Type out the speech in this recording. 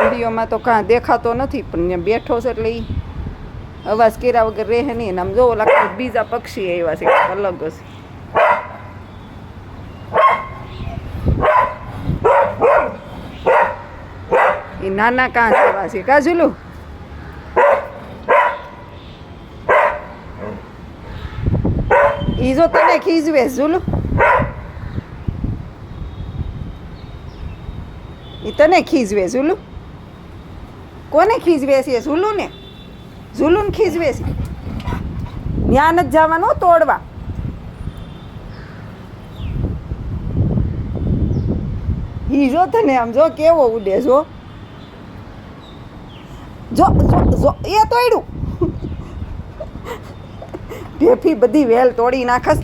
વિડીયોમાં તો કાં દેખાતો નથી પણ ત્યાં બેઠો છે એટલે એ અવાજ કર્યા વગર રહે નહીં. અને આમ જોવો લાગે બીજા પક્ષી આવ્યા છે અલગ જ. એ નાના કાં જેવા છે કા ઝૂલું? ઈ જો તને ખીજવે ઝૂલું, ઈ તને ખીજવે ઝૂલું. કોને ખીજવે છે? ઝૂલું ને. ઝૂલું ખીજવે છે. ત્યાં નથી જવાનું તોડવા. ઈ જો તને આમ જો કેવો ઉડે જો જો જો એ તોડ્યું. ઢેફી બધી વેલ તોડી નાખસ.